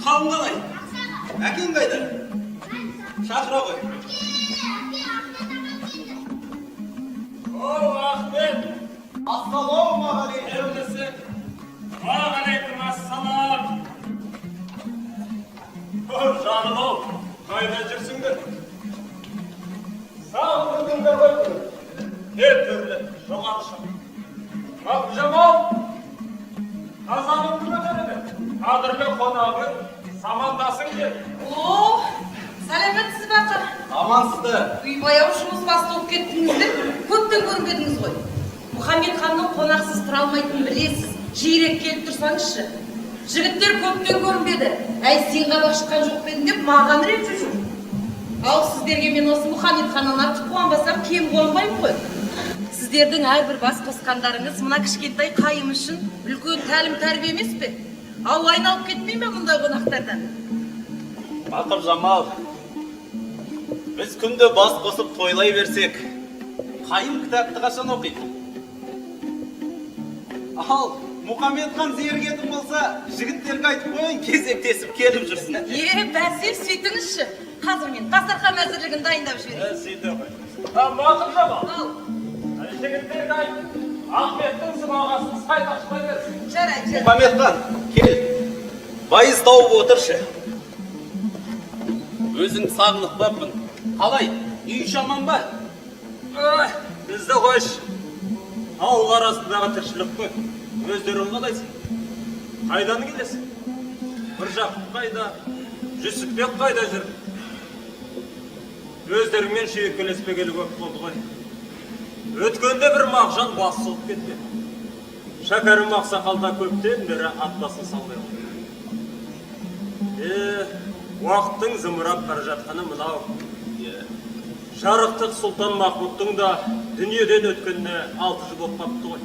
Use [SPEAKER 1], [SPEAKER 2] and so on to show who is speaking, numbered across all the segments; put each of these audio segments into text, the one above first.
[SPEAKER 1] Қалың қалай? Әкең қайда? Шақыра ғой.
[SPEAKER 2] О, Ахмет!
[SPEAKER 1] Ассалаумағалейкум.
[SPEAKER 2] Уағалейкум ассалам. Жаным-ау, қайда жүрсіңдер? Сау тұрдыңдар ғой. Не түрлі, жоғары шық. Мақжамал, қазаныңды көтереді. Қадірлі қонағың, самандасың деді.
[SPEAKER 3] О, сәлеметсіз бе ақа?
[SPEAKER 1] Амансызды.
[SPEAKER 3] Үй баяу жұмыс басты болып кеттіңіздер. Көптен көрмедіңіз ғой. Мұхаммед ханның қонақсыз тұра алмайтынын білесіз. Жиірек келіп тұрсаңызшы. Жігіттер көптен көрінбеді. Әй, сен қабақ шыққан жоқ па едің деп маған ренжіп жүр. Ал сіздерге мен осы Мұхаммед ханнан артық қуанбасам кем қуанбаймын ғой. Сіздердің әрбір бас қосқандарыңыз мына кішкентай қайым үшін үлкен тәлім тәрбие емес пе? Ал айналып кетпей ме мұндай қонақтардан?
[SPEAKER 1] Ақыр Жамал, біз күнде бас қосып тойлай берсек, қайым кітапты қашан оқиды? Ал Мұхаммед хан зергетін болса, жігіттерге айтып қойын, кезектесіп келіп жүрсін.
[SPEAKER 3] Бәсе, сөйтіңізші. Қазір мен дастархан әзірлігін дайындап жіберейін.
[SPEAKER 2] Сөйте ғой. Мақым Жамал.
[SPEAKER 3] Ал,
[SPEAKER 2] Жігіттерге айтып, Ахметтің сыбағасын сайт ашпай берсін.
[SPEAKER 3] жарайды.
[SPEAKER 1] Мұхаммед хан, кел. Байыз тауып отыршы. Өзің сағынып баппын. Қалай, үй жаман ба?
[SPEAKER 2] Бізді қойш. Ауыл арасындағы тіршілік қой. Өздерің қалайсың? Қайдан келесің? Бір жақып қайда? Жүсіпбек қайда жүр? Өздеріңмен шүйекелеспегелі көп болды ғой. Өткенде бір Мағжан бас сұлып кетті. Шәкәрім ақсақалда көптен бері атбасын салмай қойды. Уақыттың зымырап бара жатқаны мынау. Жарықтық Сұлтан Махмұттың да дүниеден өткеніне 6 жыл болып қапты ғой.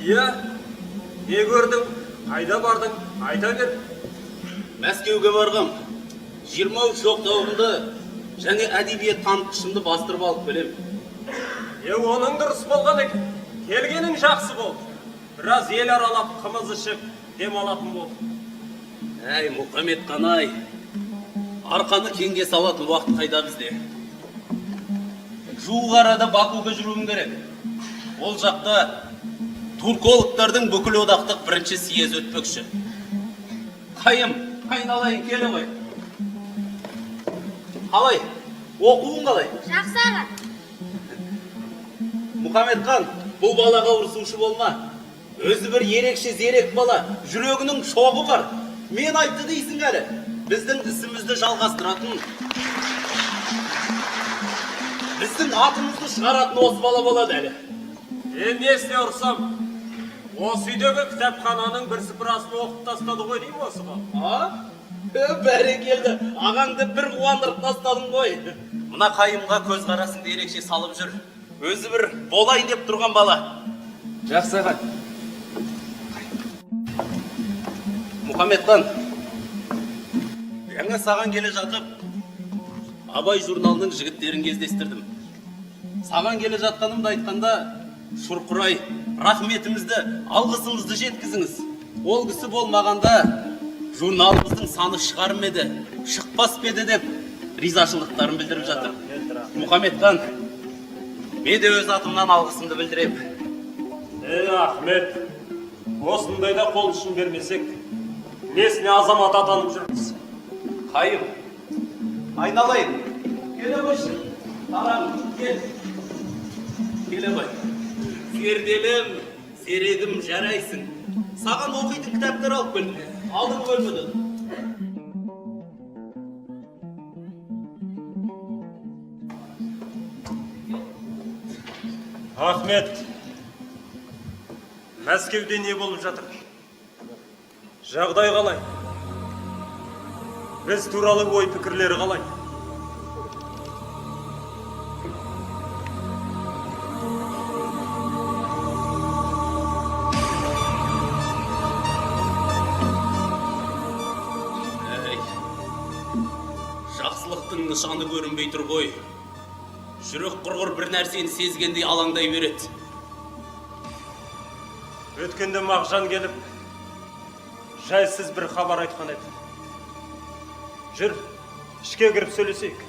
[SPEAKER 2] Не көрдің? Қайда бардың? Айта бер.
[SPEAKER 1] Мәскеуге барғам. 23 жоқтауымды және әдебиет танытқышымды бастырып алып келем.
[SPEAKER 2] Оның дұрыс болған екен. Келгенің жақсы болды. Біраз ел аралап, қымыз ішіп, дем алатын болды.
[SPEAKER 1] Әй, Мұхаммед хан-ай, арқаны кеңге салатын уақыт қайда бізде? Жуық арада Бакуға жүруім керек. Ол жақта туркологтардың бүкіл одақтық бірінші съезі өтпекші. Қайым, айналайын, келе ғой. Қалай, оқуың қалай?
[SPEAKER 4] Жақсы аға.
[SPEAKER 1] Мұхаммед хан, бұл балаға ұрсушы болма. Өзі бір ерекше зерек бала, жүрегінің шоғы бар. Мен айтты дейсің әлі. Біздің ісімізді жалғастыратын, біздің атымызды шығаратын осы бала болады әлі.
[SPEAKER 2] Несіне ұрсам? Осы үйдегі кітапхананың бір сыпырасын оқып тастады ғой деймін осы бала.
[SPEAKER 1] Бәрекелді, ағаңды бір қуандырып тастадың ғой. Мына қайымға көз қарасыңды ерекше салып жүр. Өзі бір болайын деп тұрған бала.
[SPEAKER 5] Жақсы аға.
[SPEAKER 1] Мұхаммед хан, жаңа саған келе жатып, Абай журналының жігіттерін кездестірдім. Саған келе жатқанымды айтқанда, шұрқырай, рахметімізді, алғысымызды жеткізіңіз. Ол кісі болмағанда, журналымыздың саны шығар ма еді, шықпас па еді деп, ризашылықтарын білдіріп жатыр. Мұхаммед хан, мен де өз атымнан алғысымды білдірем.
[SPEAKER 2] Ахмет, осындайда қол ұшын бермесек, несіне азамат атанып жүрміз?
[SPEAKER 1] Қайым, айналайын. Келе қойшы. Тарам, кел. Келе қой. Серделім, серегім жарайсың. Саған оқитын кітаптар алып келдім. Алдың бөлмеден.
[SPEAKER 2] Ахмет, Мәскеуде не болып жатыр? Жағдай қалай? Біз туралы ой пікірлері қалай?
[SPEAKER 1] Жақсылықтың нышаны көрінбей тұр ғой. Жүрек құрғыр бір нәрсені сезгендей алаңдай береді.
[SPEAKER 2] Өткенде Мағжан келіп, жайсыз бір хабар айтқан еді. Жүр, ішке кіріп сөйлесейік.